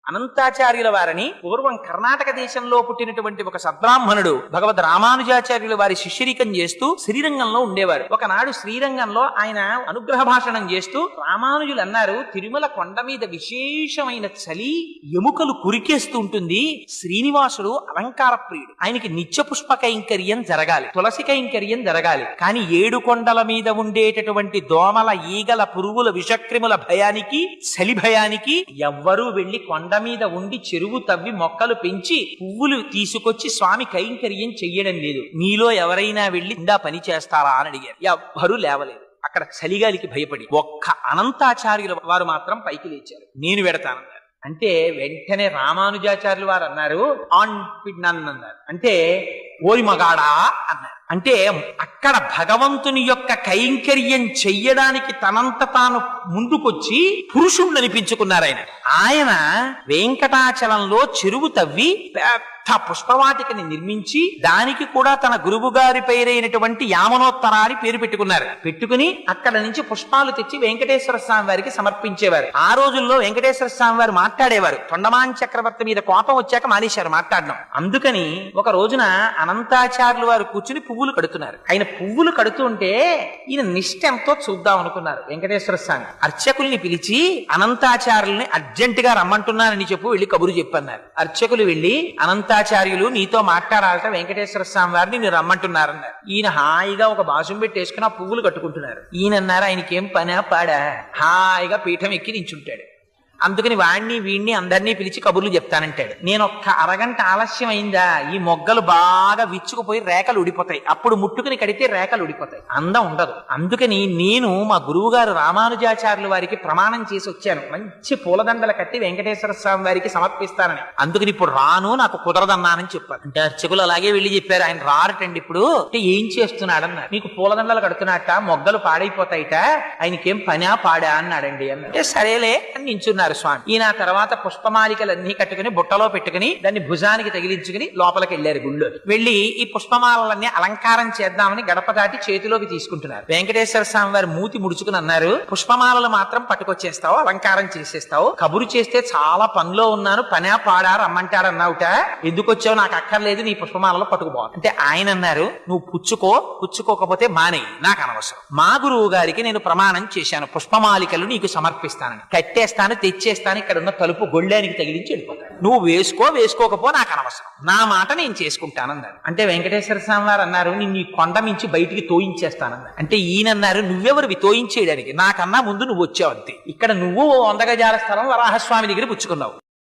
అనంతాచార్యుల వారిని పూర్వం కర్ణాటక దేశంలో పుట్టినటువంటి ఒక సద్బ్రాహ్మణుడు భగవద్ రామానుజాచార్యుల వారి శిష్యరికం చేస్తూ శ్రీరంగంలో ఉండేవారు. ఒకనాడు శ్రీరంగంలో ఆయన అనుగ్రహ భాషణం చేస్తూ రామానుజులు అన్నారు, తిరుమల కొండ మీద విశేషమైన చలి ఎముకలు కురికేస్తూ ఉంటుంది. శ్రీనివాసుడు అలంకార ప్రియుడు, ఆయనకి నిత్య పుష్ప కైంకర్యం జరగాలి, తులసి కైంకర్యం జరగాలి. కానీ 7 కొండల మీద ఉండేటటువంటి దోమల, ఈగల, పురుగుల, విషక్రిముల భయానికి, చలి భయానికి ఎవ్వరూ వెళ్లి కొండ మీద ఉండి చెరువు తవ్వి మొక్కలు పెంచి పువ్వులు తీసుకొచ్చి స్వామి కైంకర్యం చెయ్యడం లేదు. మీలో ఎవరైనా వెళ్లి ఇందా పని చేస్తారా అని అడిగారు. ఎవ్వరూ లేవలేదు. అక్కడ చలిగాలికి భయపడి ఒక్క అనంతాచార్యుల వారు మాత్రం పైకి లేచారు. నేను వెడతానన్నారు. అంటే వెంటనే రామానుజాచార్యులు వారు అన్నారు, అన్నారు. అంటే ఓరి మగాడా అన్నారు. అంటే అక్కడ భగవంతుని యొక్క కైంకర్యం చెయ్యడానికి తనంత తాను ముందుకొచ్చి పురుషుణ్ణి అనిపించుకున్నారు. ఆయన వెంకటాచలంలో చెరువు తవ్వి పెద్ద పుష్పవాటికని నిర్మించి దానికి కూడా తన గురువు గారి పేరైనటువంటి యామనోత్తరాన్ని పేరు పెట్టుకున్నారు. పెట్టుకుని అక్కడ నుంచి పుష్పాలు తెచ్చి వెంకటేశ్వర స్వామి వారికి సమర్పించేవారు. ఆ రోజుల్లో వెంకటేశ్వర స్వామి వారు మాట్లాడేవారు. తొండమాన్ చక్రవర్తి మీద కోపం వచ్చాక మానేశారు మాట్లాడడం. అందుకని ఒక రోజున అనంతాచార్యులు వారు కూర్చుని పువ్వులు కడుతున్నారు. ఆయన పువ్వులు కడుతుంటే ఈయన నిష్ఠ ఎంతో చూద్దాం అనుకున్నారు. వెంకటేశ్వర స్వామి అర్చకుల్ని పిలిచి అనంతాచార్యుల్ని అర్జెంటుగా రమ్మంటున్నానని చెప్పు, వెళ్ళి కబురు చెప్పన్నారు. అర్చకులు వెళ్లి అనంతాచార్యులు నీతో మాట్లాడాలట, వెంకటేశ్వర స్వామి వారిని మీరు రమ్మంటున్నారన్నారు. ఈయన హాయిగా ఒక బాసుం పెట్టేసుకుని ఆ పువ్వులు కట్టుకుంటున్నారు. ఈయనన్నారు, ఆయనకేం పనా పాడా, హాయిగా పీఠం ఎక్కి నించుంటాడు. అందుకని వాణ్ణి వీణ్ణి అందరినీ పిలిచి కబుర్లు చెప్తానంటాడు. నేను ఒక్క అరగంట ఆలస్యం అయిందా ఈ మొగ్గలు బాగా విచ్చుకుపోయి రేఖలు ఉడిపోతాయి. అప్పుడు ముట్టుకుని కడితే రేఖలు ఉడిపోతాయి, అందం ఉండదు. అందుకని నేను మా గురువు గారు రామానుజాచార్యుల వారికి ప్రమాణం చేసి వచ్చాను, మంచి పూలదండలు కట్టి వెంకటేశ్వర స్వామి వారికి సమర్పిస్తానని. అందుకని ఇప్పుడు రాను, నాకు కుదరదన్నానని చెప్పారు. అంటే అర్చకులు అలాగే వెళ్ళి చెప్పారు, ఆయన రారటండి ఇప్పుడు. అంటే ఏం చేస్తున్నాడన్నారు. నీకు పూలదండలు కడుతున్నట్ట, మొగ్గలు పాడైపోతాయిట, ఆయనకేం పనా పాడా అన్నాడండి అంటే సరేలే అని నించున్నారు స్వామి. ఈయన తర్వాత పుష్పమాలికలన్నీ కట్టుకుని బుట్టలో పెట్టుకుని దాన్ని భుజానికి తగిలించుకుని లోపలికి వెళ్లారు. గుళ్ళో వెళ్లి ఈ పుష్పమాలన్నీ అలంకారం చేద్దామని గడప దాటి చేతిలోకి తీసుకుంటున్నారు. వెంకటేశ్వర స్వామి వారు మూతి ముడుచుకుని అన్నారు, పుష్పమాలలు మాత్రం పట్టుకొచ్చేస్తావు, అలంకారం చేసేస్తావు, కబురు చేస్తే చాలా పనిలో ఉన్నాను, పనా పాడా రమ్మంటాడన్నావుట, ఎందుకు వచ్చావు, నాకు అక్కర్లేదు, నీ పుష్పమాలలో పట్టుకుపోవాలి అంటే ఆయన అన్నారు, నువ్వు పుచ్చుకోకపోతే మానే, నాకు అనవసరం. మా గురువు గారికి నేను ప్రమాణం చేశాను, పుష్పమాలికలు నీకు సమర్పిస్తానని, కట్టేస్తాను, తెచ్చేస్తాను, ఇక్కడ ఉన్న తలుపు గొళ్ళానికి తగిలించి వెళ్ళిపోతాను, నువ్వు వేసుకోకపో నాకు అనవసరం, నా మాట నేను చేసుకుంటానన్నారు. అంటే వెంకటేశ్వర స్వామి వారు అన్నారు, నిన్ను ఈ కొండ మించి బయటికి తోయించేస్తానన్నారు. అంటే ఈయనన్నారు, నువ్వెవరివి తోయించేయడానికి, నాకన్నా ముందు నువ్వు వచ్చావు అంతే, ఇక్కడ నువ్వు 100 గజాల స్థలం వరాహస్వామి దగ్గర పుచ్చుకున్నావు.